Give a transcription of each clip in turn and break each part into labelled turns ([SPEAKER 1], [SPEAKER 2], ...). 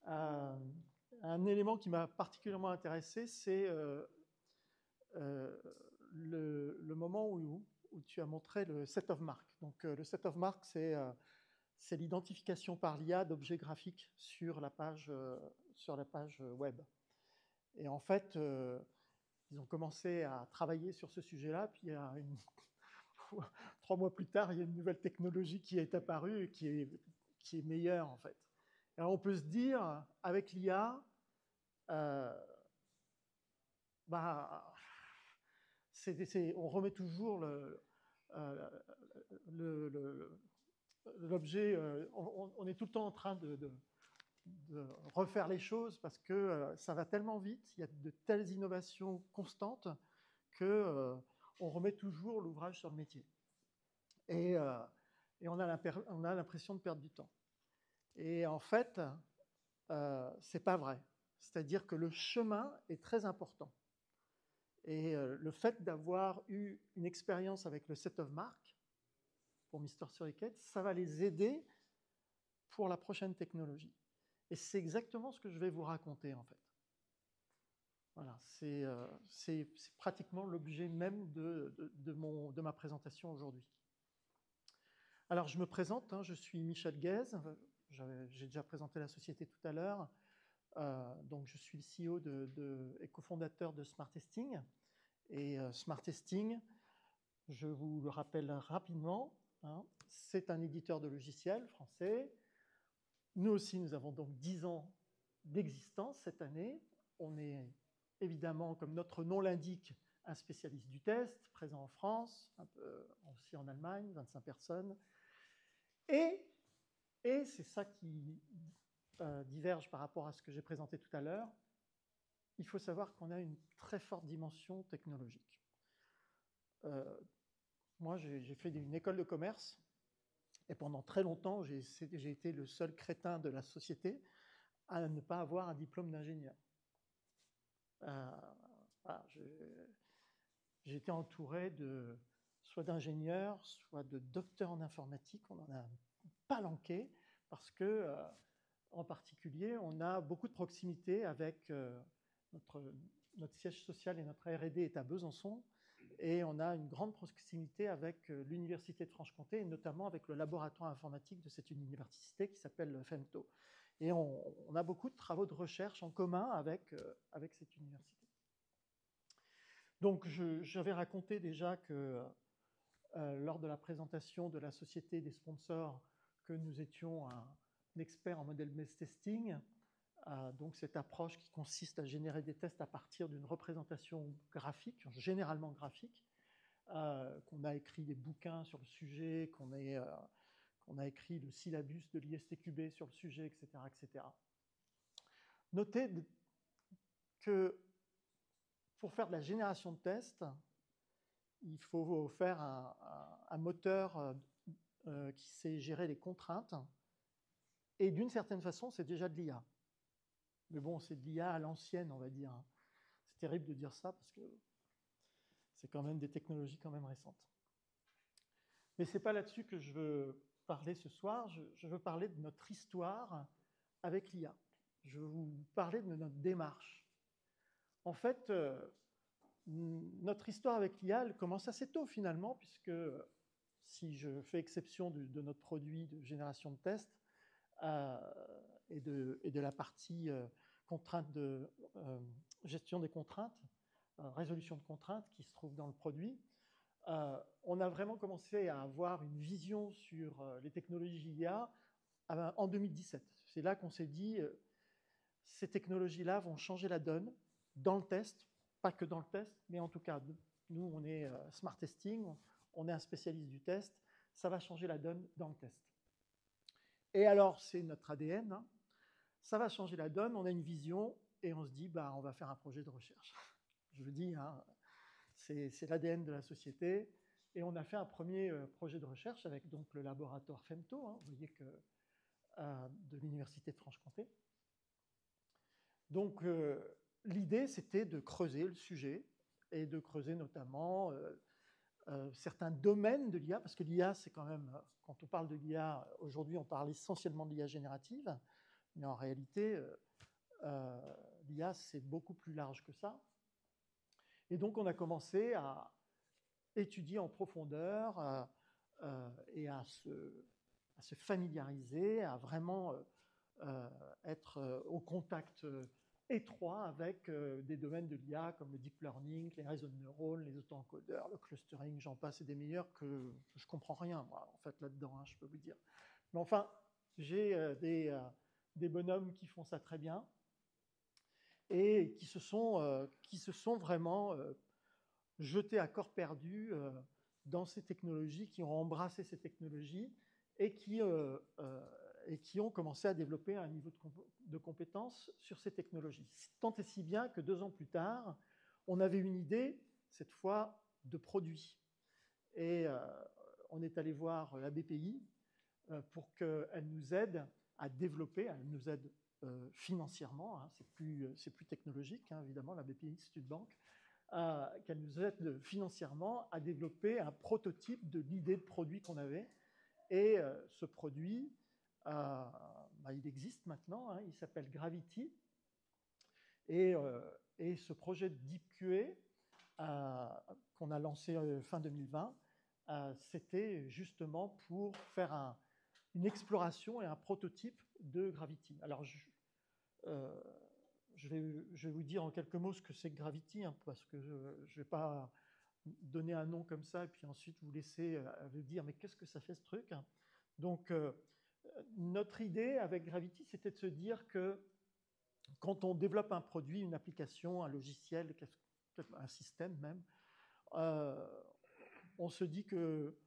[SPEAKER 1] Euh, un élément qui m'a particulièrement intéressé, c'est le moment où tu as montré le set of marks. Donc, le set of marks, c'est l'identification par l'IA d'objets graphiques sur la page web. Et en fait, ils ont commencé à travailler sur ce sujet-là, puis 3 mois plus tard, il y a une nouvelle technologie qui est apparue et qui est meilleure, en fait. Alors, on peut se dire, avec l'IA, bah, on remet toujours l'objet, on est tout le temps en train de refaire les choses parce que ça va tellement vite, il y a de telles innovations constantes que on remet toujours l'ouvrage sur le métier. Et, et on a l'impression de perdre du temps. Et en fait, c'est pas vrai. C'est-à-dire que le chemin est très important. Et le fait d'avoir eu une expérience avec le set of marks pour Mr. Suricate, ça va les aider pour la prochaine technologie. Et c'est exactement ce que je vais vous raconter, en fait. Voilà, c'est pratiquement l'objet même de ma présentation aujourd'hui. Alors, je me présente, hein, je suis Michel Guèze, j'ai déjà présenté la société tout à l'heure, donc je suis le CEO et cofondateur de Smart Testing. Et Smart Testing, je vous le rappelle rapidement, hein, c'est un éditeur de logiciels français. Nous aussi, nous avons donc 10 ans d'existence cette année. On est évidemment, comme notre nom l'indique, un spécialiste du test, présent en France, un peu aussi en Allemagne, 25 personnes. Et c'est ça qui diverge par rapport à ce que j'ai présenté tout à l'heure, il faut savoir qu'on a une très forte dimension technologique. Moi, j'ai fait une école de commerce et pendant très longtemps, j'ai été le seul crétin de la société à ne pas avoir un diplôme d'ingénieur. Voilà, j'ai été entouré soit d'ingénieurs, soit de docteurs en informatique. On en a palanqué parce que, en particulier, on a beaucoup de proximité avec notre siège social et notre R&D est à Besançon. Et on a une grande proximité avec l'Université de Franche-Comté, et notamment avec le laboratoire informatique de cette université qui s'appelle FEMTO. Et on a beaucoup de travaux de recherche en commun avec cette université. Donc, j'avais raconté déjà que lors de la présentation de la société des sponsors, que nous étions un expert en modèle-based testing, donc cette approche qui consiste à générer des tests à partir d'une représentation graphique, généralement graphique, qu'on a écrit des bouquins sur le sujet, qu'on a écrit le syllabus de l'ISTQB sur le sujet, etc., etc. Notez que pour faire de la génération de tests, il faut faire un moteur qui sait gérer les contraintes, et d'une certaine façon, c'est déjà de l'IA. Mais bon, c'est de l'IA à l'ancienne, on va dire. C'est terrible de dire ça, parce que c'est quand même des technologies quand même récentes. Mais ce n'est pas là-dessus que je veux parler ce soir, je veux parler de notre histoire avec l'IA. Je veux vous parler de notre démarche. En fait, notre histoire avec l'IA, elle commence assez tôt finalement, puisque si je fais exception de notre produit de génération de tests et de la partie contrainte gestion des contraintes, résolution de contraintes qui se trouve dans le produit, on a vraiment commencé à avoir une vision sur les technologies IA en 2017. C'est là qu'on s'est dit, ces technologies-là vont changer la donne dans le test, pas que dans le test, mais en tout cas, nous, on est Smart Testing, on est un spécialiste du test, ça va changer la donne dans le test. Et alors, c'est notre ADN, hein, ça va changer la donne, on a une vision, et on se dit, on va faire un projet de recherche. Je le dis, hein, c'est l'ADN de la société. Et on a fait un premier projet de recherche avec donc, le laboratoire FEMTO, hein, vous voyez que, de l'Université de Franche-Comté. Donc, l'idée, c'était de creuser le sujet et de creuser notamment certains domaines de l'IA, parce que l'IA, c'est quand même, quand on parle de l'IA, aujourd'hui, on parle essentiellement de l'IA générative, Mais en réalité, l'IA, c'est beaucoup plus large que ça. Et donc, on a commencé à étudier en profondeur et à se familiariser, à vraiment être au contact étroit avec des domaines de l'IA comme le deep learning, les réseaux de neurones, les auto-encodeurs, le clustering, j'en passe et des meilleurs que je comprends rien, moi, en fait, là-dedans, hein, je peux vous dire. Mais enfin, j'ai des bonhommes qui font ça très bien et qui se sont vraiment jetés à corps perdu dans ces technologies, qui ont embrassé ces technologies et qui ont commencé à développer un niveau de compétence sur ces technologies. Tant et si bien que 2 ans plus tard, on avait une idée, cette fois, de produit. Et on est allé voir la BPI pour qu'elle nous aide à développer, elle nous aide financièrement, hein, c'est plus technologique, hein, évidemment, la BPI, c'est une banque, qu'elle nous aide financièrement à développer un prototype de l'idée de produit qu'on avait. Et ce produit, il existe maintenant, hein, il s'appelle Gravity. Et ce projet de DeepQA qu'on a lancé fin 2020, c'était justement pour faire une exploration et un prototype de Gravity. Alors, je vais vous dire en quelques mots ce que c'est que Gravity, hein, parce que je ne vais pas donner un nom comme ça et puis ensuite vous laisser vous dire mais qu'est-ce que ça fait ce truc, hein. Donc, notre idée avec Gravity, c'était de se dire que quand on développe un produit, une application, un logiciel, un système même, on se dit que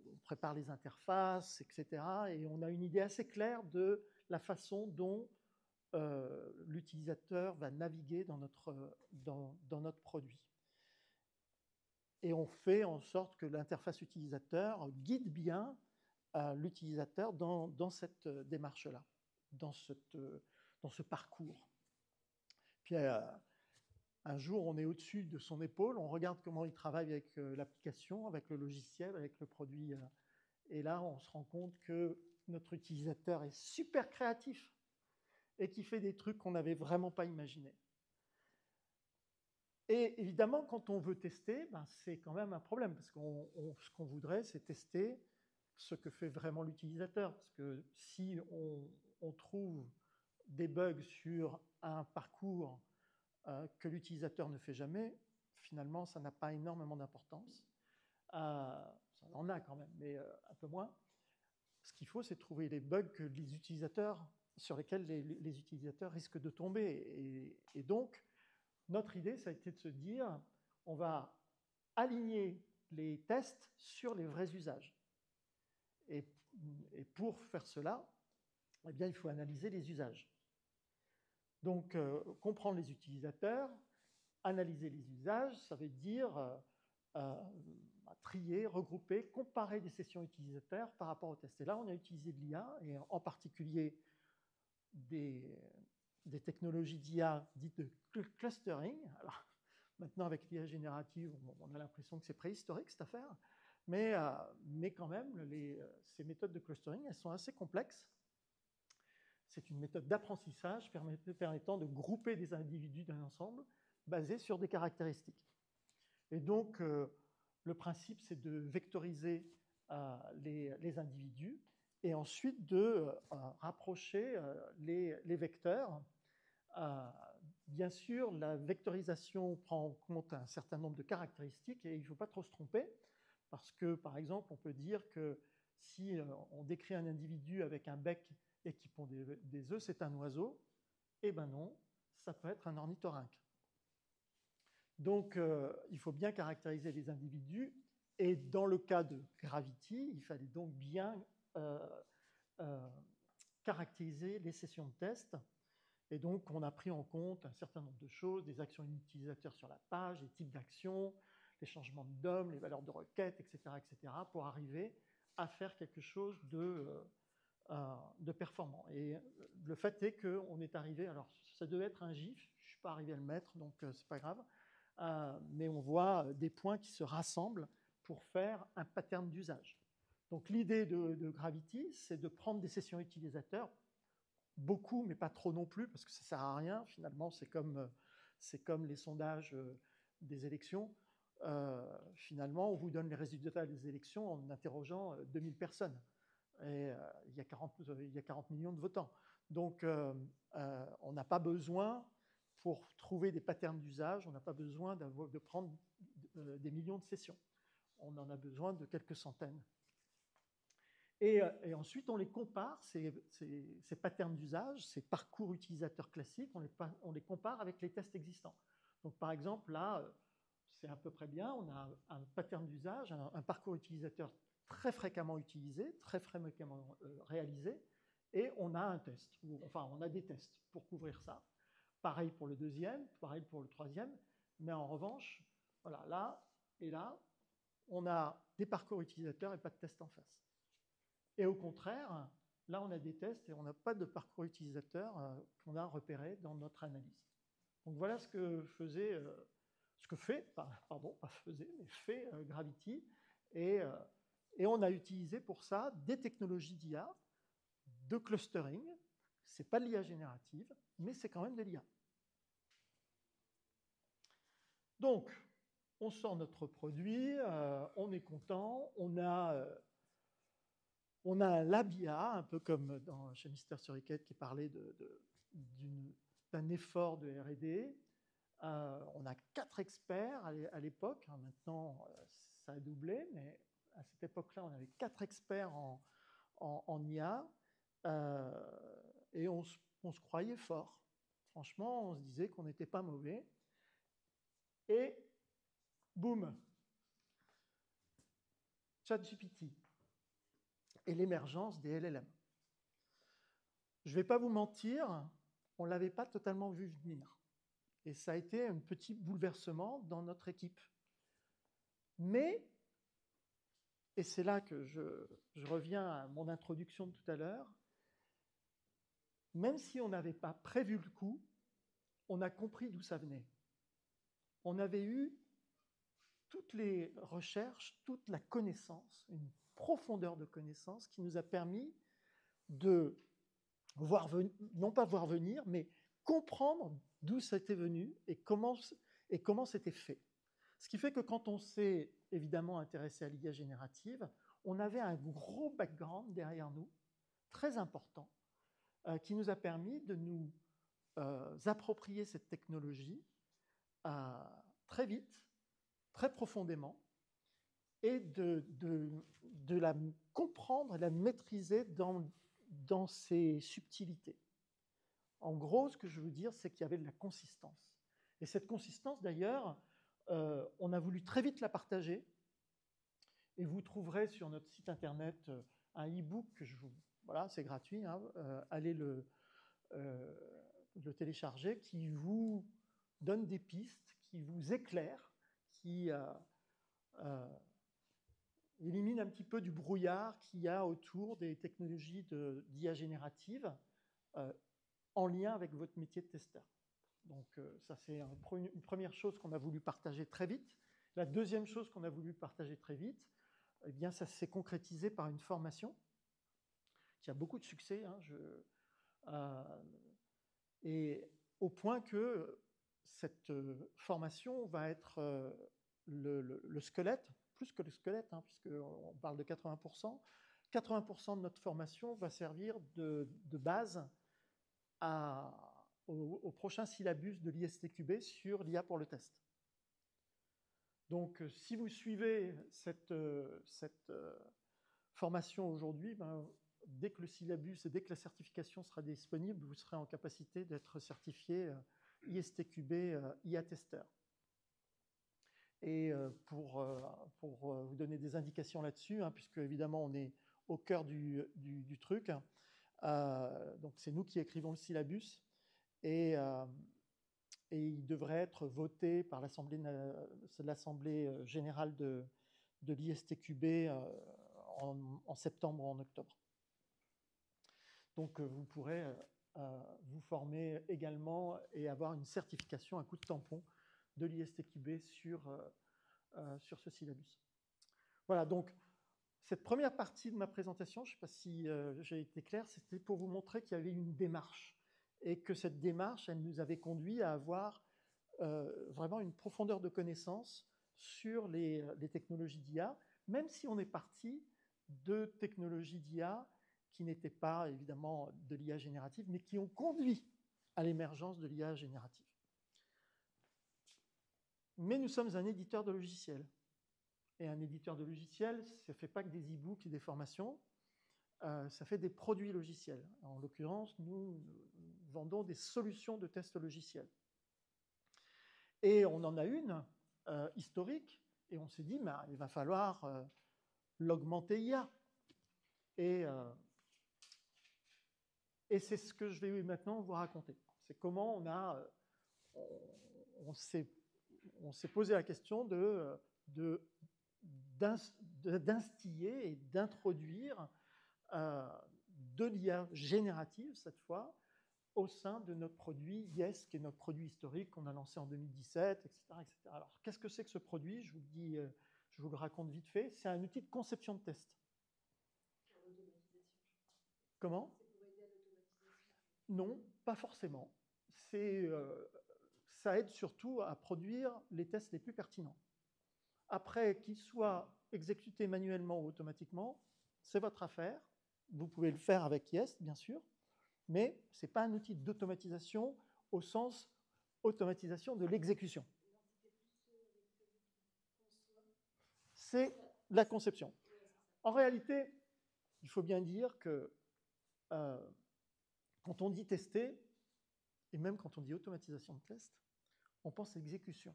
[SPEAKER 1] on prépare les interfaces, etc. Et on a une idée assez claire de la façon dont l'utilisateur va naviguer dans notre produit. Et on fait en sorte que l'interface utilisateur guide bien l'utilisateur dans cette démarche-là, dans ce parcours. Puis un jour, on est au-dessus de son épaule, on regarde comment il travaille avec l'application, avec le logiciel, avec le produit. Et là, on se rend compte que notre utilisateur est super créatif et qui fait des trucs qu'on n'avait vraiment pas imaginés. Et évidemment, quand on veut tester, c'est quand même un problème, parce que ce qu'on voudrait, c'est tester ce que fait vraiment l'utilisateur. Parce que si on trouve des bugs sur un parcours que l'utilisateur ne fait jamais, finalement, ça n'a pas énormément d'importance. Ça en a quand même, mais un peu moins. Ce qu'il faut, c'est trouver les bugs sur lesquels les utilisateurs risquent de tomber. Et donc, notre idée, ça a été de se dire, on va aligner les tests sur les vrais usages. Et pour faire cela, eh bien, il faut analyser les usages. Donc, comprendre les utilisateurs, analyser les usages, ça veut dire trier, regrouper, comparer des sessions utilisateurs par rapport aux tests. Et là, on a utilisé de l'IA, et en particulier des technologies d'IA dites de clustering. Alors, maintenant, avec l'IA générative, on a l'impression que c'est préhistorique, cette affaire. Mais quand même, ces méthodes de clustering, elles sont assez complexes. C'est une méthode d'apprentissage permettant de grouper des individus d'un ensemble basé sur des caractéristiques. Et donc, le principe, c'est de vectoriser les individus et ensuite de rapprocher les vecteurs. Bien sûr, la vectorisation prend en compte un certain nombre de caractéristiques et il ne faut pas trop se tromper parce que, par exemple, on peut dire que si on décrit un individu avec un bec et qui pond des œufs, c'est un oiseau. Eh bien non, ça peut être un ornithorynque. Donc, il faut bien caractériser les individus. Et dans le cas de Gravity, il fallait donc bien caractériser les sessions de test. Et donc, on a pris en compte un certain nombre de choses, des actions utilisateurs sur la page, les types d'actions, les changements de DOM, les valeurs de requête, etc., pour arriver à faire quelque chose de performant. Et le fait est qu'on est arrivé, alors ça devait être un GIF, je ne suis pas arrivé à le mettre, donc c'est pas grave, mais on voit des points qui se rassemblent pour faire un pattern d'usage. Donc l'idée de Gravity, c'est de prendre des sessions utilisateurs beaucoup, mais pas trop non plus, parce que ça ne sert à rien. Finalement, c'est comme les sondages des élections. Finalement, on vous donne les résultats des élections en interrogeant 2000 personnes. Et il y a 40 millions de votants. Donc, on n'a pas besoin, pour trouver des patterns d'usage, on n'a pas besoin de prendre des millions de sessions. On en a besoin de quelques centaines. Et ensuite, on les compare, ces patterns d'usage, ces parcours utilisateurs classiques, on les compare avec les tests existants. Donc, par exemple, là, c'est à peu près bien. On a un pattern d'usage, un parcours utilisateur très fréquemment utilisé, très fréquemment réalisé, et on a un test, enfin, on a des tests pour couvrir ça. Pareil pour le deuxième, pareil pour le troisième, mais en revanche, voilà, là et là, on a des parcours utilisateurs et pas de tests en face. Et au contraire, là, on a des tests et on n'a pas de parcours utilisateur qu'on a repéré dans notre analyse. Donc voilà ce que fait Gravity. Et on a utilisé pour ça des technologies d'IA, de clustering. Ce n'est pas de l'IA générative, mais c'est quand même de l'IA. Donc, on sort notre produit, on est content, on a un lab IA, un peu comme chez Mister Suricat qui parlait d'un effort de R&D. On a 4 experts à l'époque. Maintenant, ça a doublé, mais à cette époque-là, on avait 4 experts en IA. Et on se croyait fort. Franchement, on se disait qu'on n'était pas mauvais. Et boum, ChatGPT et l'émergence des LLM. Je ne vais pas vous mentir, on ne l'avait pas totalement vu venir. Et ça a été un petit bouleversement dans notre équipe. Mais, et c'est là que je reviens à mon introduction de tout à l'heure, même si on n'avait pas prévu le coup, on a compris d'où ça venait. On avait eu toutes les recherches, toute la connaissance, une profondeur de connaissance qui nous a permis de non pas voir venir, mais comprendre d'où c'était venu et comment c'était fait. Ce qui fait que quand on s'est évidemment intéressé à l'IA générative, on avait un gros background derrière nous, très important, qui nous a permis de nous approprier cette technologie très vite, très profondément, et de la comprendre, la maîtriser dans ses subtilités. En gros, ce que je veux dire, c'est qu'il y avait de la consistance. Et cette consistance, d'ailleurs, on a voulu très vite la partager. Et vous trouverez sur notre site internet un e-book que voilà, c'est gratuit, hein, allez le télécharger, qui vous donne des pistes, qui vous éclaire, qui élimine un petit peu du brouillard qu'il y a autour des technologies d'IA générative en lien avec votre métier de testeur. Donc ça, c'est une première chose qu'on a voulu partager très vite. La deuxième chose qu'on a voulu partager très vite, eh bien, ça s'est concrétisé par une formation qui a beaucoup de succès, hein, et au point que cette formation va être le squelette, plus que le squelette, hein, puisqu'on parle de 80%. 80% de notre formation va servir de base au prochain syllabus de l'ISTQB sur l'IA pour le test. Donc, si vous suivez cette formation aujourd'hui, dès que le syllabus et dès que la certification sera disponible, vous serez en capacité d'être certifié ISTQB IA Tester. Et pour vous donner des indications là-dessus, hein, puisque évidemment on est au cœur du truc, donc c'est nous qui écrivons le syllabus, et il devrait être voté par l'Assemblée générale de l'ISTQB en septembre ou en octobre. Donc vous pourrez vous former également et avoir une certification, un coup de tampon de l'ISTQB sur ce syllabus. Voilà, donc Cette première partie de ma présentation, je ne sais pas si j'ai été clair, c'était pour vous montrer qu'il y avait une démarche et que cette démarche, elle nous avait conduit à avoir vraiment une profondeur de connaissance sur les technologies d'IA, même si on est parti de technologies d'IA qui n'étaient pas évidemment de l'IA générative, mais qui ont conduit à l'émergence de l'IA générative. Mais nous sommes un éditeur de logiciels. Et un éditeur de logiciels, ça ne fait pas que des e-books et des formations, ça fait des produits logiciels. En l'occurrence, nous vendons des solutions de tests logiciels. Et on en a une historique, et on s'est dit, bah, il va falloir l'augmenter IA. Et c'est ce que je vais maintenant vous raconter. C'est comment on s'est posé la question d'instiller et d'introduire de l'IA générative, cette fois, au sein de notre produit Yes, qui est notre produit historique qu'on a lancé en 2017, etc. etc. Alors, qu'est-ce que c'est que ce produit? Je vous le raconte vite fait. C'est un outil de conception de test. Comment? C'est pour aider à l'automatisation? Non, pas forcément. Ça aide surtout à produire les tests les plus pertinents. Après, qu'ils soient exécutés manuellement ou automatiquement, c'est votre affaire. Vous pouvez le faire avec Yes, bien sûr, mais ce n'est pas un outil d'automatisation au sens automatisation de l'exécution. C'est la conception. En réalité, il faut bien dire que quand on dit tester, et même quand on dit automatisation de test, on pense à l'exécution.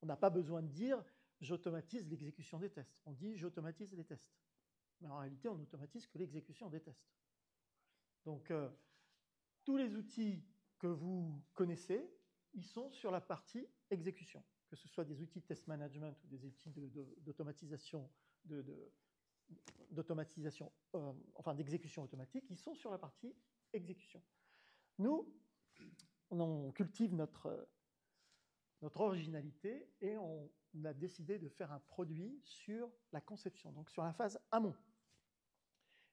[SPEAKER 1] On n'a pas besoin de dire j'automatise l'exécution des tests. On dit j'automatise les tests. Mais en réalité, on n'automatise que l'exécution des tests. Donc, tous les outils que vous connaissez, ils sont sur la partie exécution. Que ce soit des outils de test management ou des outils d'automatisation, enfin d'exécution automatique, ils sont sur la partie exécution. Nous, on cultive notre originalité et on a décidé de faire un produit sur la conception, donc sur la phase amont.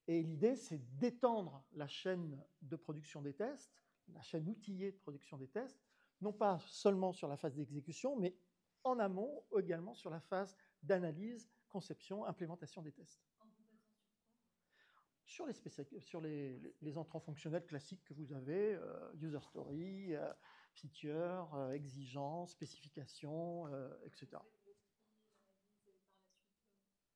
[SPEAKER 1] Et l'idée, c'est d'étendre la chaîne de production des tests, la chaîne outillée de production des tests, non pas seulement sur la phase d'exécution, mais en amont également sur la phase d'analyse, conception, implémentation des tests. Sur les entrants fonctionnels classiques que vous avez, user story, feature, exigences, spécifications, etc.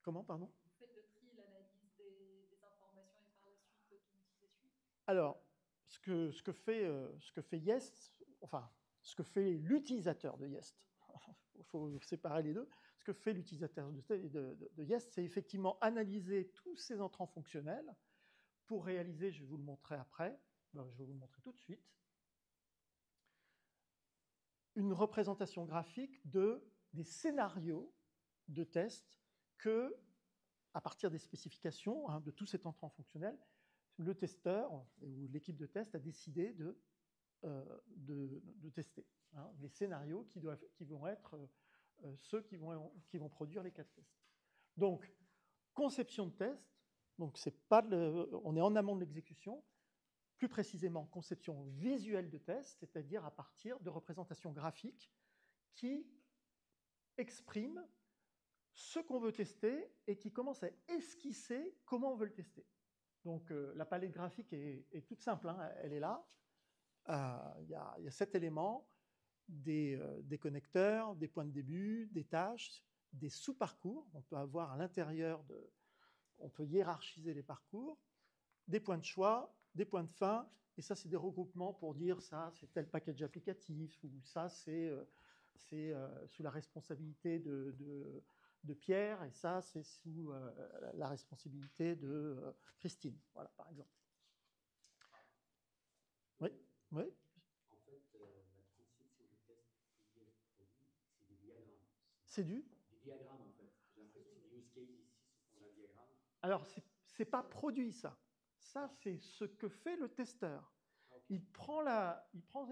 [SPEAKER 1] Comment, pardon? Vous faites le tri, l'analyse des informations et par la suite l'automatisation? Alors, ce que fait Yes, enfin, ce que fait l'utilisateur de Yes, il faut séparer les deux, ce que fait l'utilisateur de Yes, c'est effectivement analyser tous ces entrants fonctionnels pour réaliser, je vais vous le montrer après, je vais vous le montrer tout de suite, une représentation graphique des scénarios de tests que, à partir des spécifications de tous ces entrants fonctionnels, le testeur ou l'équipe de test a décidé de tester. Les scénarios qui vont être ceux qui vont produire les cas de test. Donc, conception de test, donc on est en amont de l'exécution, plus précisément conception visuelle de test, c'est-à-dire à partir de représentations graphiques qui expriment ce qu'on veut tester et qui commencent à esquisser comment on veut le tester. Donc la palette graphique est toute simple, elle est là. Il y a 7 éléments, des connecteurs, des points de début, des tâches, des sous-parcours. On peut avoir à l'intérieur on peut hiérarchiser les parcours, des points de choix, des points de fin, et ça c'est des regroupements pour dire ça c'est tel package applicatif, ou ça c'est sous la responsabilité de Pierre, et ça c'est sous la responsabilité de Christine, voilà, par exemple. Oui, oui.
[SPEAKER 2] En fait, la conception de test liée à ce produit, c'est des diagrammes.
[SPEAKER 1] C'est
[SPEAKER 2] des diagrammes, en fait. J'ai l'impression que les use cases ici se font d'un diagramme.
[SPEAKER 1] Alors, c'est pas produit, ça. Ça, c'est ce que fait le testeur. Okay. Il prend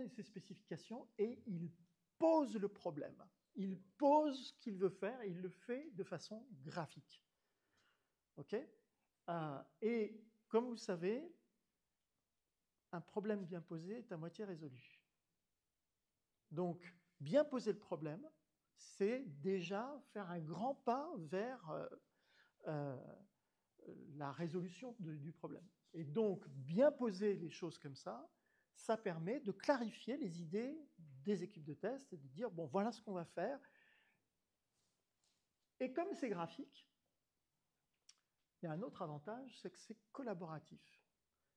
[SPEAKER 1] ses spécifications et il pose le problème. Il pose ce qu'il veut faire et il le fait de façon graphique. OK? Et comme vous le savez, un problème bien posé est à moitié résolu. Donc, bien poser le problème, c'est déjà faire un grand pas vers la résolution du problème. Et donc, bien poser les choses comme ça permet de clarifier les idées des équipes de test et de dire, bon, voilà ce qu'on va faire. Et comme c'est graphique, il y a un autre avantage, c'est que c'est collaboratif.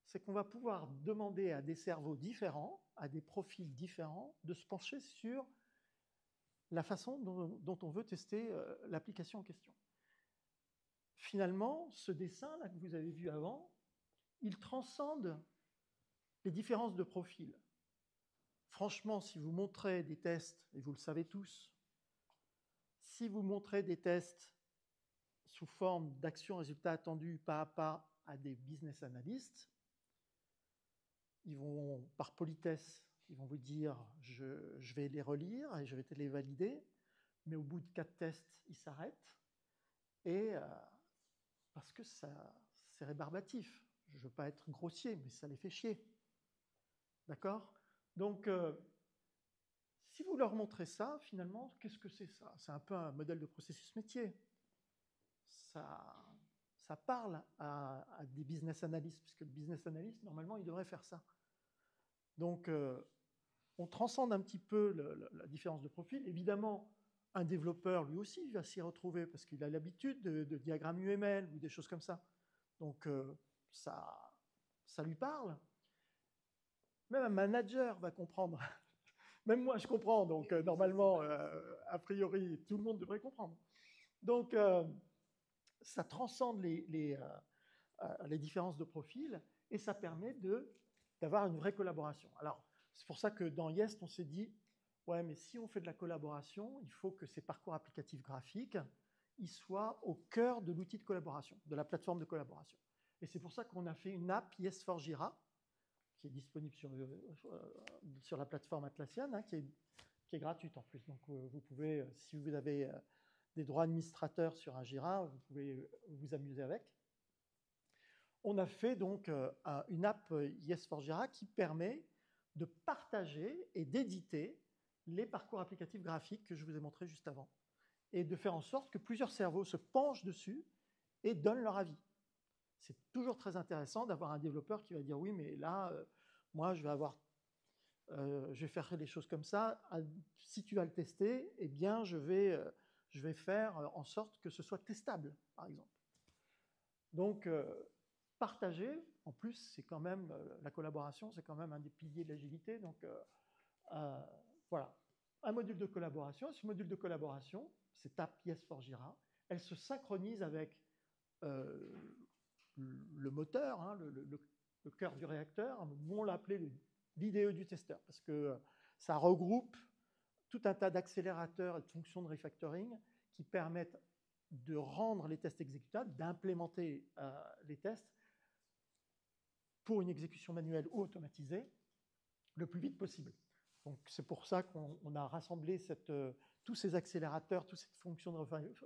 [SPEAKER 1] C'est qu'on va pouvoir demander à des cerveaux différents, à des profils différents, de se pencher sur la façon dont on veut tester l'application en question. Finalement, ce dessin là que vous avez vu avant, il transcende les différences de profil. Franchement, si vous montrez des tests, et vous le savez tous, si vous montrez des tests sous forme d'action-résultat attendu pas à pas à des business analysts, ils vont, par politesse, ils vont vous dire je vais les relire et je vais te les valider, mais au bout de 4 tests, ils s'arrêtent, et parce que c'est rébarbatif. Je ne veux pas être grossier, mais ça les fait chier. D'accord? Donc, si vous leur montrez ça, finalement, qu'est-ce que c'est ça? C'est un peu un modèle de processus métier. Ça parle à des business analysts, puisque le business analyst, normalement, il devrait faire ça. Donc, on transcende un petit peu la différence de profil. Évidemment, un développeur, lui aussi, va s'y retrouver, parce qu'il a l'habitude de diagrammes UML ou des choses comme ça. Donc, ça lui parle. Même un manager va comprendre. Même moi, je comprends. Donc, normalement, a priori, tout le monde devrait comprendre. Donc, ça transcende les différences de profil et ça permet d'avoir une vraie collaboration. Alors, c'est pour ça que dans Yest, on s'est dit, ouais, mais si on fait de la collaboration, il faut que ces parcours applicatifs graphiques ils soient au cœur de l'outil de collaboration, de la plateforme de collaboration. Et c'est pour ça qu'on a fait une app Yes4Jira, qui est disponible sur la plateforme Atlassian, hein, qui est gratuite en plus. Donc, vous pouvez, si vous avez des droits administrateurs sur un Jira, vous pouvez vous amuser avec. On a fait donc une app Yes4Jira qui permet de partager et d'éditer les parcours applicatifs graphiques que je vous ai montrés juste avant, et de faire en sorte que plusieurs cerveaux se penchent dessus et donnent leur avis. C'est toujours très intéressant d'avoir un développeur qui va dire oui, mais là, moi, je vais faire les choses comme ça. Si tu vas le tester, eh bien, je vais faire en sorte que ce soit testable, par exemple. Donc, partager, en plus, c'est quand même la collaboration, c'est quand même un des piliers de l'agilité. Donc, voilà, un module de collaboration. Ce module de collaboration, c'est app Yes4Jira. Elle se synchronise avec le moteur, hein, le cœur du réacteur. Nous, on l'a appelé l'IDE du testeur, parce que ça regroupe tout un tas d'accélérateurs et de fonctions de refactoring qui permettent de rendre les tests exécutables, d'implémenter les tests pour une exécution manuelle ou automatisée le plus vite possible. Donc, c'est pour ça qu'on a rassemblé tous ces accélérateurs, toutes ces fonctions de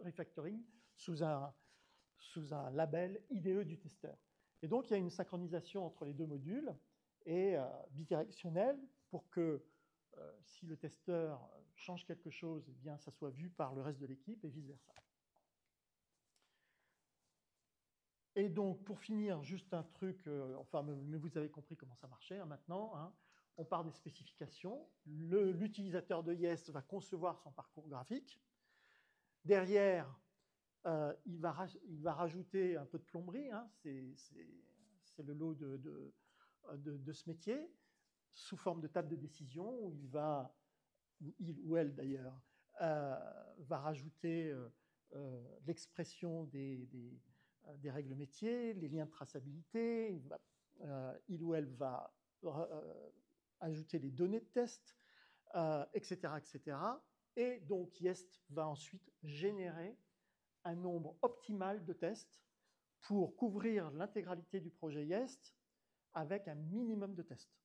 [SPEAKER 1] refactoring sous un label IDE du testeur. Et donc, il y a une synchronisation entre les deux modules et bidirectionnelle pour que si le testeur change quelque chose, eh bien, ça soit vu par le reste de l'équipe et vice-versa. Et donc, pour finir, juste un truc, mais vous avez compris comment ça marchait hein, maintenant. Hein, on part des spécifications. L'utilisateur de Yes va concevoir son parcours graphique. Derrière, il va rajouter un peu de plomberie. Hein, c'est le lot de ce métier, sous forme de table de décision, où il ou elle d'ailleurs, va rajouter l'expression des règles métiers, les liens de traçabilité, il ou elle va ajouter les données de test, etc., etc. Et donc, Yest va ensuite générer un nombre optimal de tests pour couvrir l'intégralité du projet Yest avec un minimum de tests.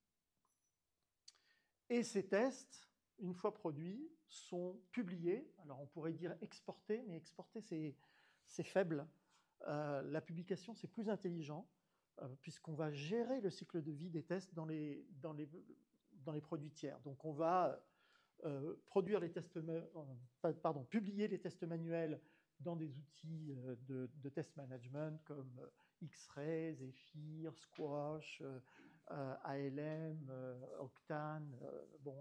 [SPEAKER 1] Et ces tests, une fois produits, sont publiés. Alors, on pourrait dire exportés, mais exportés, c'est faible. la publication, c'est plus intelligent, puisqu'on va gérer le cycle de vie des tests dans les produits tiers. Donc, on va produire les tests, publier les tests manuels dans des outils de test management comme X-Ray, Zephyr, Squash, ALM, Octane,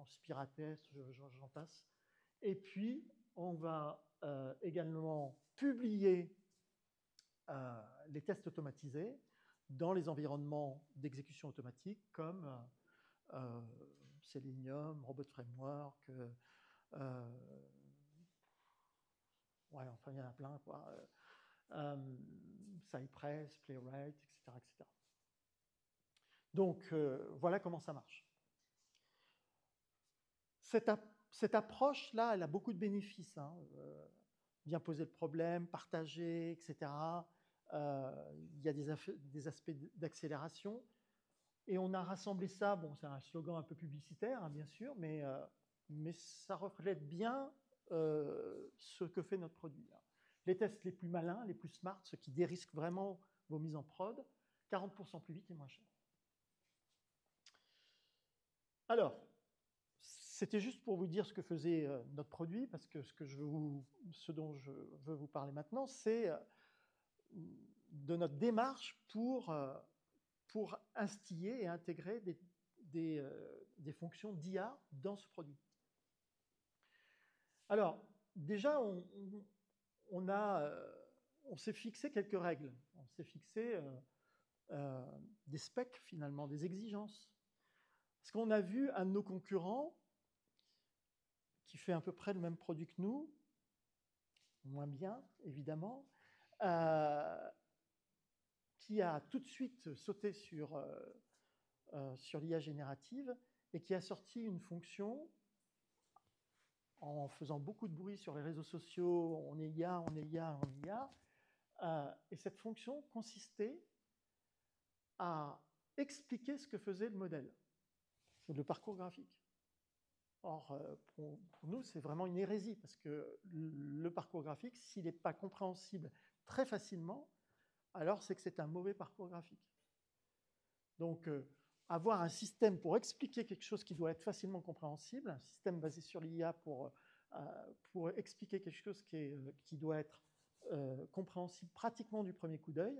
[SPEAKER 1] Spiratest, j'en passe. Et puis, on va également publier les tests automatisés dans les environnements d'exécution automatique comme Selenium, Robot Framework, il y en a plein, quoi. Cypress, Playwright, etc., etc. Donc, voilà comment ça marche. Cette approche-là, elle a beaucoup de bénéfices. Bien poser le problème, partager, etc. Il y a des aspects d'accélération. Et on a rassemblé ça, c'est un slogan un peu publicitaire, bien sûr, mais ça reflète bien ce que fait notre produit. Les tests les plus malins, les plus smart, ceux qui dérisquent vraiment vos mises en prod, 40% plus vite et moins cher. Alors, c'était juste pour vous dire ce que faisait notre produit, parce que ce dont je veux vous parler maintenant, c'est de notre démarche pour instiller et intégrer des fonctions d'IA dans ce produit. Alors, déjà, on s'est fixé quelques règles. On s'est fixé des specs, finalement, des exigences. Parce qu'on a vu un de nos concurrents qui fait à peu près le même produit que nous, moins bien, évidemment, qui a tout de suite sauté sur l'IA générative et qui a sorti une fonction en faisant beaucoup de bruit sur les réseaux sociaux, on est IA, on est IA, on est IA. Et cette fonction consistait à expliquer ce que faisait le modèle, le parcours graphique. Or, pour nous, c'est vraiment une hérésie, parce que le parcours graphique, s'il n'est pas compréhensible très facilement, alors c'est que c'est un mauvais parcours graphique. Donc, avoir un système pour expliquer quelque chose qui doit être facilement compréhensible, un système basé sur l'IA pour expliquer quelque chose qui doit être compréhensible pratiquement du premier coup d'œil,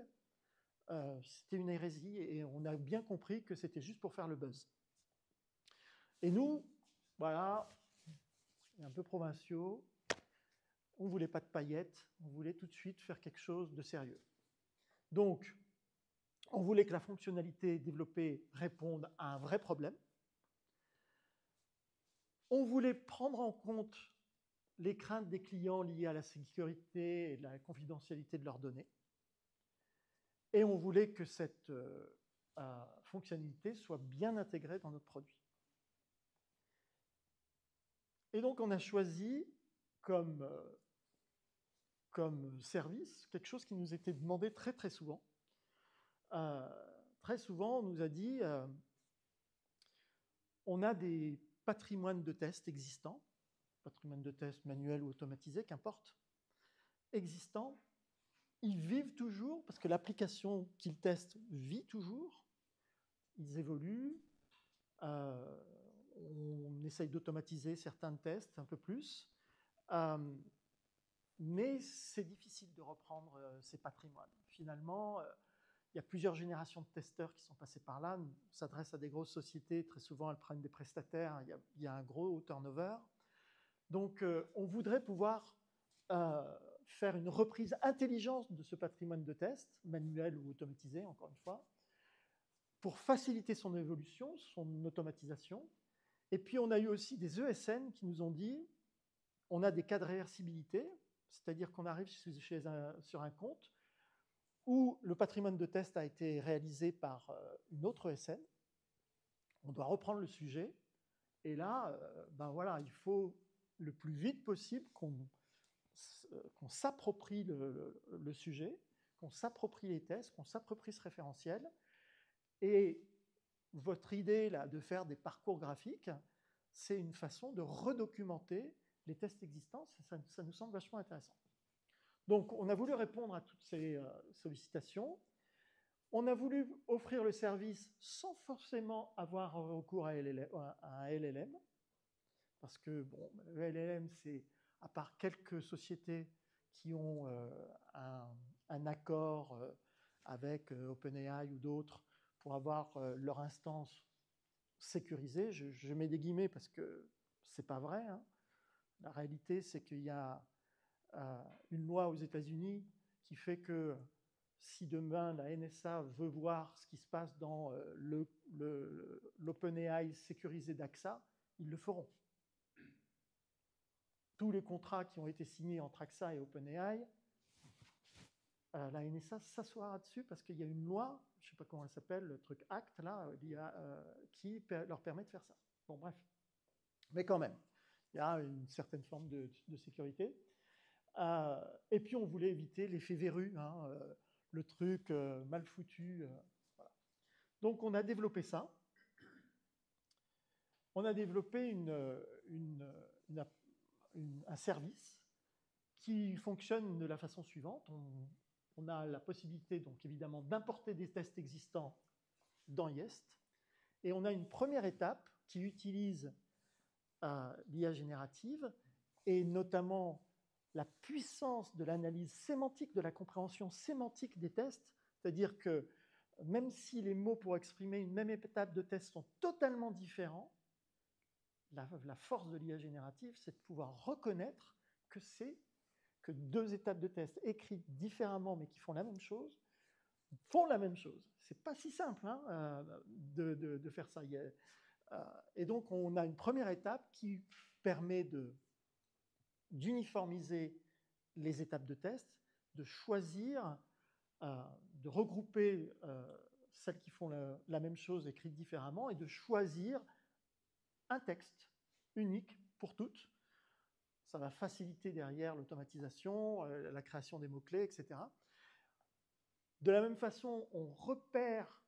[SPEAKER 1] c'était une hérésie et on a bien compris que c'était juste pour faire le buzz. Et nous, voilà, un peu provinciaux, on ne voulait pas de paillettes, on voulait tout de suite faire quelque chose de sérieux. Donc, on voulait que la fonctionnalité développée réponde à un vrai problème. On voulait prendre en compte les craintes des clients liées à la sécurité et la confidentialité de leurs données. Et on voulait que cette fonctionnalité soit bien intégrée dans notre produit. Et donc, on a choisi comme service quelque chose qui nous était demandé très, très souvent. Très souvent, on nous a dit on a des patrimoines de tests existants, patrimoine de tests manuels ou automatisés, qu'importe, existants. Ils vivent toujours, parce que l'application qu'ils testent vit toujours. Ils évoluent. On essaye d'automatiser certains tests un peu plus. Mais c'est difficile de reprendre ces patrimoines. Finalement, il y a plusieurs générations de testeurs qui sont passés par là. On s'adresse à des grosses sociétés. Très souvent, elles prennent des prestataires. Il y a un gros turnover. Donc, on voudrait pouvoir faire une reprise intelligente de ce patrimoine de tests, manuel ou automatisé, encore une fois, pour faciliter son évolution, son automatisation. Et puis, on a eu aussi des ESN qui nous ont dit on a des cas de réversibilité, c'est-à-dire qu'on arrive sur un compte où le patrimoine de test a été réalisé par une autre ESN. On doit reprendre le sujet. Et là, voilà, il faut le plus vite possible qu'on s'approprie le sujet, qu'on s'approprie les tests, qu'on s'approprie ce référentiel. Et votre idée là, de faire des parcours graphiques, c'est une façon de redocumenter les tests existants. Ça nous semble vachement intéressant. Donc, on a voulu répondre à toutes ces sollicitations. On a voulu offrir le service sans forcément avoir recours à un LLM, parce que bon, le LLM, c'est, à part quelques sociétés qui ont un accord avec OpenAI ou d'autres pour avoir leur instance sécurisée, je mets des guillemets parce que c'est pas vrai, hein. La réalité, c'est qu'il y a une loi aux États-Unis qui fait que si demain la NSA veut voir ce qui se passe dans l'OpenAI sécurisé d'AXA, ils le feront. Tous les contrats qui ont été signés entre AXA et OpenAI, la NSA s'assoira dessus parce qu'il y a une loi, je ne sais pas comment elle s'appelle, le truc ACT, là, qui leur permet de faire ça. Bon, bref. Mais quand même, il y a une certaine forme de sécurité. Et puis, on voulait éviter l'effet verrue, hein, le truc mal foutu. Voilà. Donc, on a développé ça. On a développé un service qui fonctionne de la façon suivante. On a la possibilité, donc évidemment, d'importer des tests existants dans Yest. Et on a une première étape qui utilise l'IA générative et notamment la puissance de l'analyse sémantique, de la compréhension sémantique des tests. C'est-à-dire que même si les mots pour exprimer une même étape de test sont totalement différents, la force de l'IA générative, c'est de pouvoir reconnaître que deux étapes de test écrites différemment mais qui font la même chose. C'est pas si simple hein, de faire ça. Et donc, on a une première étape qui permet d'uniformiser les étapes de test, de choisir, de regrouper celles qui font la même chose écrites différemment et de choisir un texte unique pour toutes. Ça va faciliter derrière l'automatisation, la création des mots-clés, etc. De la même façon, on repère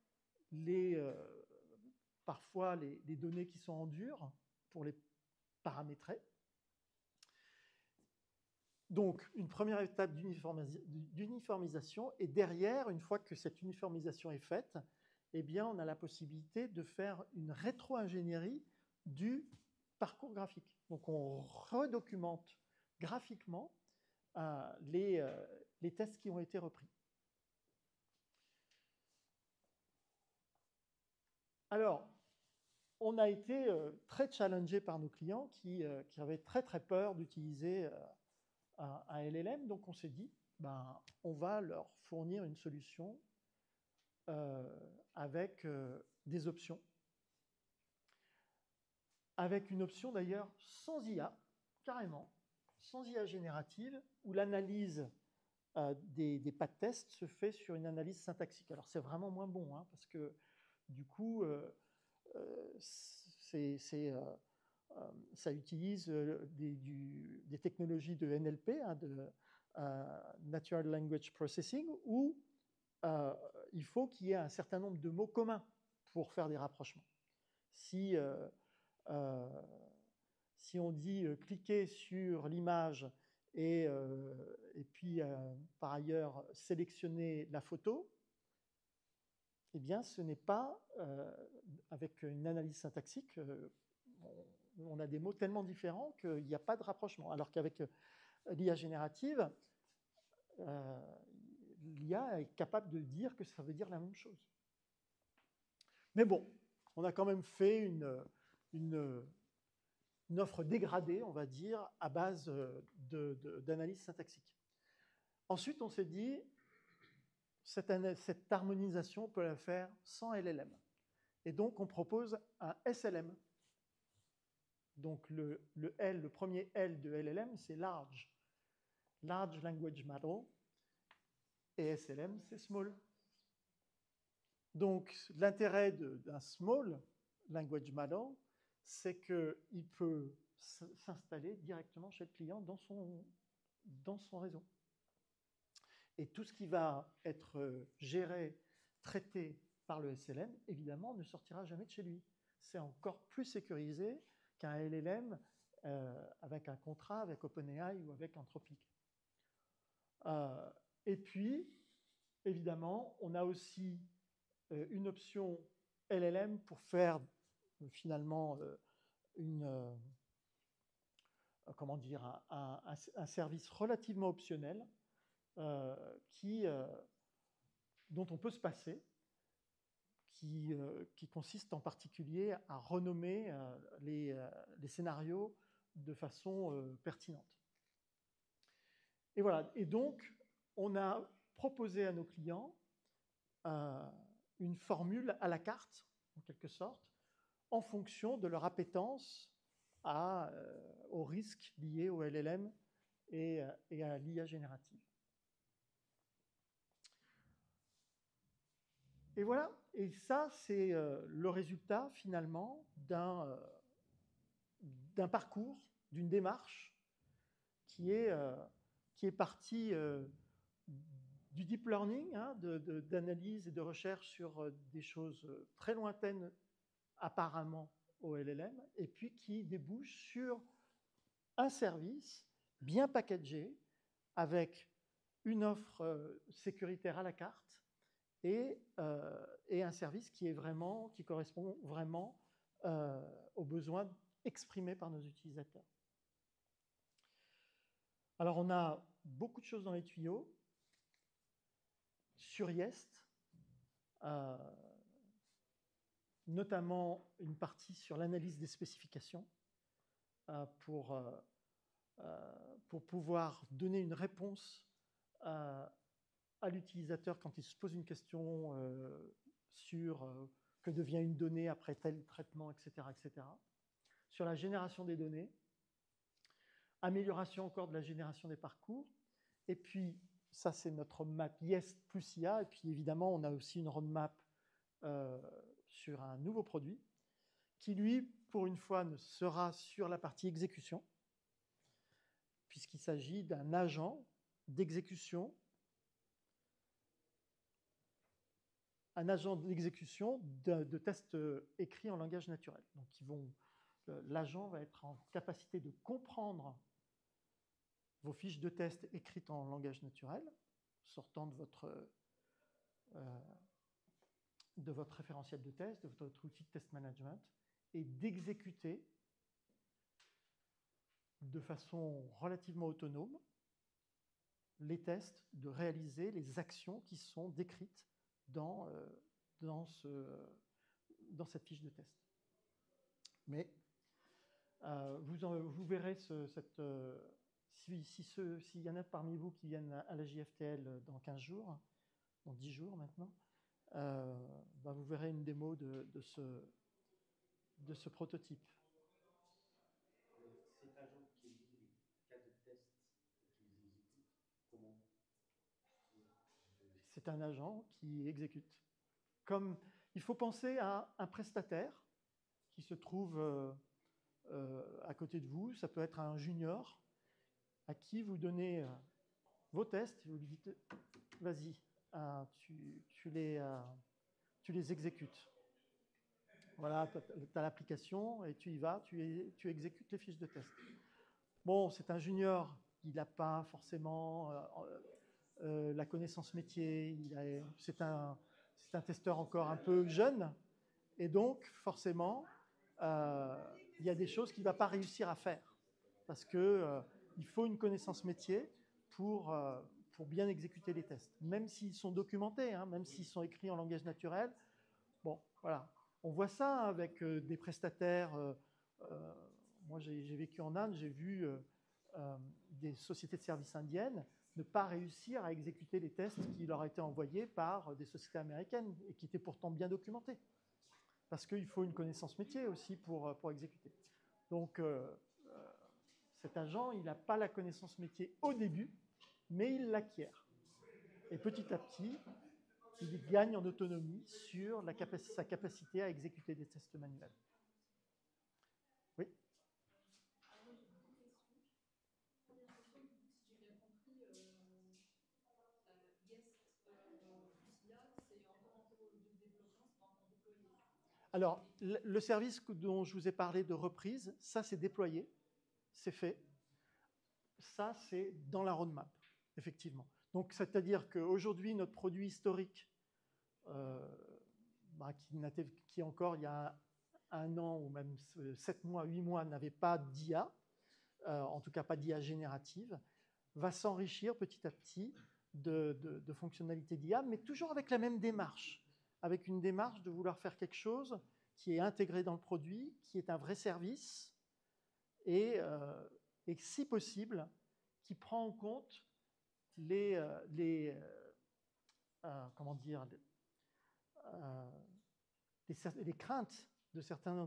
[SPEAKER 1] parfois les données qui sont en dur pour les paramétrer. Donc, une première étape d'uniformisation, et derrière, une fois que cette uniformisation est faite, eh bien, on a la possibilité de faire une rétro-ingénierie du parcours graphique. Donc, on redocumente graphiquement les tests qui ont été repris. Alors, on a été très challengé par nos clients qui avaient très très peur d'utiliser un LLM. Donc, on s'est dit, on va leur fournir une solution avec des options. Avec une option d'ailleurs sans IA, carrément, sans IA générative, où l'analyse des pas de test se fait sur une analyse syntaxique. Alors, c'est vraiment moins bon, hein, parce que du coup, ça utilise des technologies de NLP, hein, de Natural Language Processing, où il faut qu'il y ait un certain nombre de mots communs pour faire des rapprochements. Si on dit cliquez sur l'image et puis par ailleurs sélectionner la photo, eh bien ce n'est pas avec une analyse syntaxique, on a des mots tellement différents qu'il n'y a pas de rapprochement. Alors qu'avec l'IA générative, l'IA est capable de dire que ça veut dire la même chose. Mais bon, on a quand même fait une offre dégradée, on va dire, à base d'analyse syntaxique. Ensuite, on s'est dit, cette harmonisation, on peut la faire sans LLM. Et donc, on propose un SLM. Donc, le premier L de LLM, c'est Large Language Model. Et SLM, c'est Small. Donc, l'intérêt d'un Small Language Model, c'est qu'il peut s'installer directement chez le client dans son réseau. Et tout ce qui va être géré, traité par le SLM, évidemment, ne sortira jamais de chez lui. C'est encore plus sécurisé qu'un LLM avec un contrat avec OpenAI ou avec Anthropic. Et puis, évidemment, on a aussi une option LLM pour faire finalement comment dire, un service relativement optionnel dont on peut se passer, qui consiste en particulier à renommer les scénarios de façon pertinente. Et voilà. Et donc, on a proposé à nos clients une formule à la carte, en quelque sorte, en fonction de leur appétence aux risques liés au LLM et à l'IA générative. Et voilà, et ça, c'est le résultat, finalement, d'un parcours, d'une démarche qui est partie du deep learning, hein, d'analyse et de recherche sur des choses très lointaines, apparemment, au LLM, et puis qui débouche sur un service bien packagé, avec une offre sécuritaire à la carte, et un service qui correspond vraiment aux besoins exprimés par nos utilisateurs. Alors, on a beaucoup de choses dans les tuyaux. Sur Yest, notamment une partie sur l'analyse des spécifications pour pouvoir donner une réponse à l'utilisateur quand il se pose une question sur que devient une donnée après tel traitement, etc., etc. Sur la génération des données, amélioration encore de la génération des parcours, et puis ça c'est notre roadmap Yest plus IA, et puis évidemment on a aussi une roadmap sur un nouveau produit qui lui, pour une fois, ne sera sur la partie exécution, puisqu'il s'agit d'un agent d'exécution, de tests écrits en langage naturel. Donc, l'agent va être en capacité de comprendre vos fiches de test écrites en langage naturel, sortant de votre référentiel de test, de votre outil de test management, et d'exécuter de façon relativement autonome les tests, de réaliser les actions qui sont décrites dans cette fiche de test. Mais vous verrez s'il y en a parmi vous qui viennent à la JFTL dans 15 jours, dans 10 jours maintenant, vous verrez une démo de ce prototype.
[SPEAKER 2] Cet agent qui lit les cas de test et qui les exécute, comment?
[SPEAKER 1] C'est un agent qui exécute. Comme il faut penser à un prestataire qui se trouve à côté de vous, ça peut être un junior à qui vous donnez vos tests, vous lui dites vas-y, tu les exécutes. Voilà, tu as l'application et tu y vas, tu exécutes les fiches de test. Bon, c'est un junior, il n'a pas forcément la connaissance métier, c'est un testeur encore un peu jeune, et donc forcément, il y a des choses qu'il ne va pas réussir à faire, parce qu'il faut une connaissance métier pour bien exécuter les tests, même s'ils sont documentés, hein, même s'ils sont écrits en langage naturel. Bon, voilà. On voit ça avec des prestataires. Moi, j'ai vécu en Inde, j'ai vu des sociétés de services indiennes ne pas réussir à exécuter les tests qui leur étaient envoyés par des sociétés américaines et qui étaient pourtant bien documentés. Parce qu'il faut une connaissance métier aussi pour exécuter. Donc, cet agent, il n'a pas la connaissance métier au début, mais il l'acquiert. Et petit à petit, il gagne en autonomie sur sa capacité à exécuter des tests manuels. Oui.
[SPEAKER 3] Alors moi j'ai deux questions. Première question, du coup, si j'ai bien compris, Yest plus IA, c'est encore en cours de développement, c'est pas encore déployé.
[SPEAKER 1] Alors, le service dont je vous ai parlé de reprise, ça c'est déployé, c'est fait. Ça c'est dans la roadmap, effectivement. Donc, c'est-à-dire qu'aujourd'hui, notre produit historique, qui encore il y a un an ou même 7 mois, 8 mois, n'avait pas d'IA, en tout cas pas d'IA générative, va s'enrichir petit à petit de fonctionnalités d'IA, mais toujours avec la même démarche, avec une démarche de vouloir faire quelque chose qui est intégré dans le produit, qui est un vrai service, et si possible, qui prend en compte les comment dire, les craintes de certaines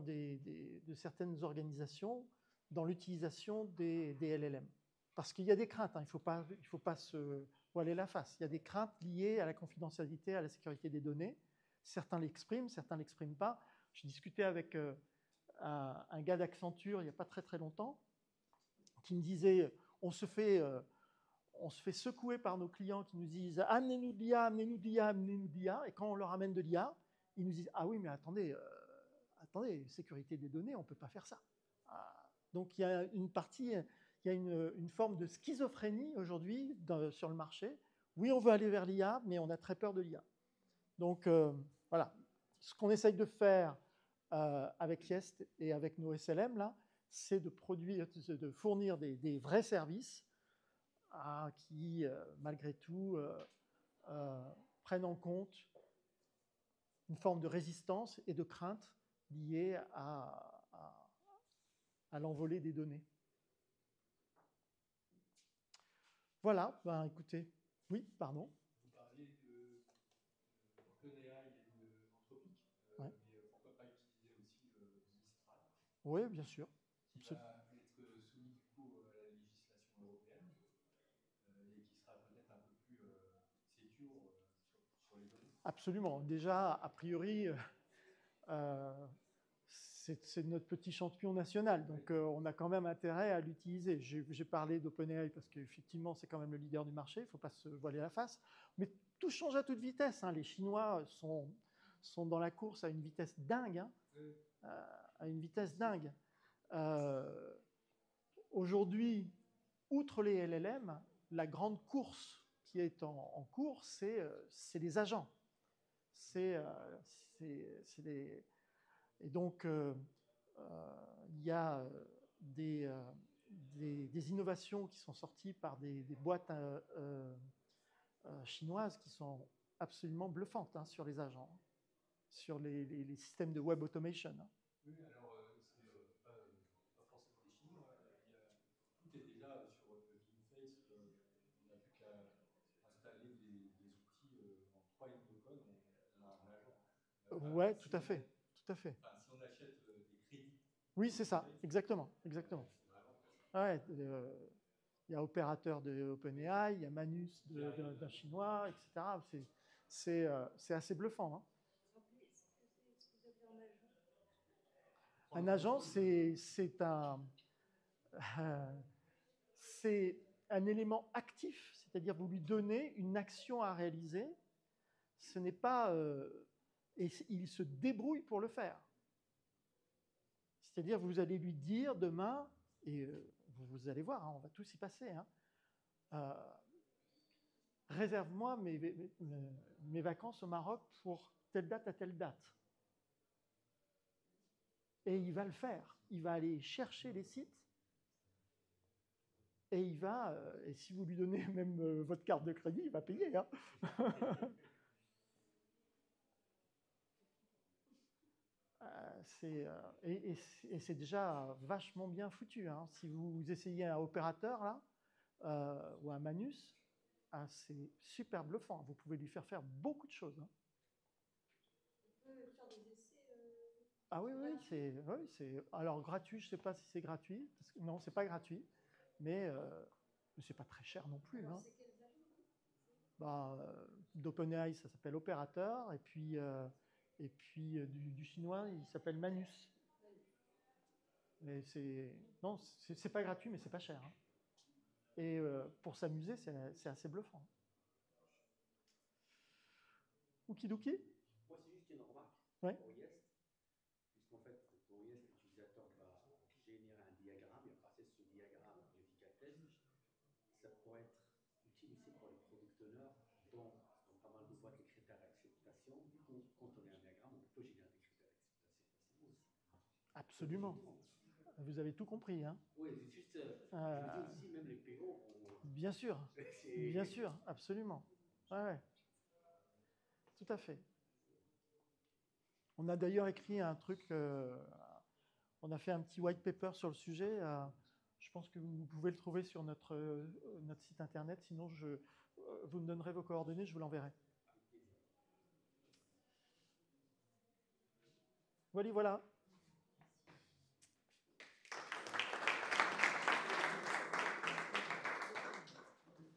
[SPEAKER 1] organisations dans l'utilisation des LLM. Parce qu'il y a des craintes, hein, il ne faut pas se voiler la face. Il y a des craintes liées à la confidentialité, à la sécurité des données. Certains l'expriment, certains ne l'expriment pas. Je discutais avec un gars d'Accenture il n'y a pas très très longtemps qui me disait on se fait secouer par nos clients qui nous disent amenez-nous de l'IA, amenez-nous de l'IA, amenez-nous de l'IA. Et quand on leur amène de l'IA, ils nous disent ah oui, mais attendez, sécurité des données, on ne peut pas faire ça. Donc il y a une partie, il y a une forme de schizophrénie aujourd'hui sur le marché. Oui, on veut aller vers l'IA, mais on a très peur de l'IA. Donc voilà, ce qu'on essaye de faire avec Yest et avec nos SLM, là, c'est de fournir des vrais services qui, malgré tout, prennent en compte une forme de résistance et de crainte liée à l'envolée des données. Voilà, ben écoutez, oui, pardon.
[SPEAKER 4] Vous parlez d'OpenAI et d'Anthropic,
[SPEAKER 1] Ouais.
[SPEAKER 4] mais pourquoi pas utiliser aussi Mistral,
[SPEAKER 1] Oui, bien sûr.
[SPEAKER 4] qui va être soumis du coup à la législation européenne et qui sera peut-être un peu plus sécure sur les données.
[SPEAKER 1] Absolument. Déjà, a priori, c'est notre petit champion national, donc on a quand même intérêt à l'utiliser. J'ai parlé d'OpenAI parce qu'effectivement, c'est quand même le leader du marché, il ne faut pas se voiler la face. Mais tout change à toute vitesse, hein. Les Chinois sont dans la course à une vitesse dingue, hein. À une vitesse dingue. Aujourd'hui, outre les LLM, la grande course qui est en cours, c'est les agents. Et donc, il y a des innovations qui sont sorties par des boîtes chinoises qui sont absolument bluffantes, hein, sur les agents, sur les systèmes de web automation.
[SPEAKER 4] Oui, alors c'est pas forcément des Chinois. Tout est déjà sur GameFace. On n'a plus qu'à installer des outils en 3 lignes de code, on a un agent.
[SPEAKER 1] Ouais, tout à fait. Tout à fait.
[SPEAKER 4] Enfin, si on achète des crédits.
[SPEAKER 1] Oui, c'est ça, exactement. Exactement.
[SPEAKER 4] C'est vraiment très simple.
[SPEAKER 1] Ouais, il y a opérateur de OpenAI, il y a Manus d'un Chinois, etc. C'est assez bluffant, hein.
[SPEAKER 3] Rappelez ce que vous appelez un agent.
[SPEAKER 1] Un agent, c'est un élément actif, c'est-à-dire vous lui donnez une action à réaliser. Ce n'est pas, et il se débrouille pour le faire. C'est-à-dire vous allez lui dire demain, et vous allez voir, hein, on va tous y passer, hein, réserve-moi mes vacances au Maroc pour telle date à telle date. Et il va le faire. Il va aller chercher les sites et et si vous lui donnez même votre carte de crédit, il va payer, hein. Et c'est déjà vachement bien foutu, hein. Si vous essayez un opérateur là, ou un Manus, c'est super bluffant. Vous pouvez lui faire beaucoup de choses, hein.
[SPEAKER 3] On peut faire des essais.
[SPEAKER 1] Ah oui, c'est alors gratuit. Je ne sais pas si c'est gratuit. Non, c'est pas gratuit, mais c'est pas très cher non plus,
[SPEAKER 3] Alors,
[SPEAKER 1] hein.
[SPEAKER 3] c'est quels agents?
[SPEAKER 1] D'OpenAI, ça s'appelle Opérateur, et puis du chinois, il s'appelle Manus. Mais c'est pas gratuit, mais c'est pas cher, hein. Et pour s'amuser, c'est assez bluffant. Okidoki.
[SPEAKER 2] Moi, c'est juste une remarque
[SPEAKER 1] Ouais.
[SPEAKER 2] pour Yest, puisqu'en fait, pour Yest, l'utilisateur va générer un diagramme et passer ce diagramme à Replica Test. Ça pourrait être utilisé pour les producteurs teneur dont pas mal de boîtes les critères d'acceptation. Du coup, quand on est un diagramme, on peut générer des critères d'acceptation facilement aussi.
[SPEAKER 1] Absolument. Vous avez tout compris, hein?
[SPEAKER 2] Oui, c'est juste, je dis aussi, même les PO.
[SPEAKER 1] Bien sûr, bien sûr, absolument. Ouais, ouais. Tout à fait. On a d'ailleurs écrit un truc, on a fait un petit white paper sur le sujet. Je pense que vous pouvez le trouver sur notre site internet. Sinon, vous me donnerez vos coordonnées, je vous l'enverrai. Voilà, voilà.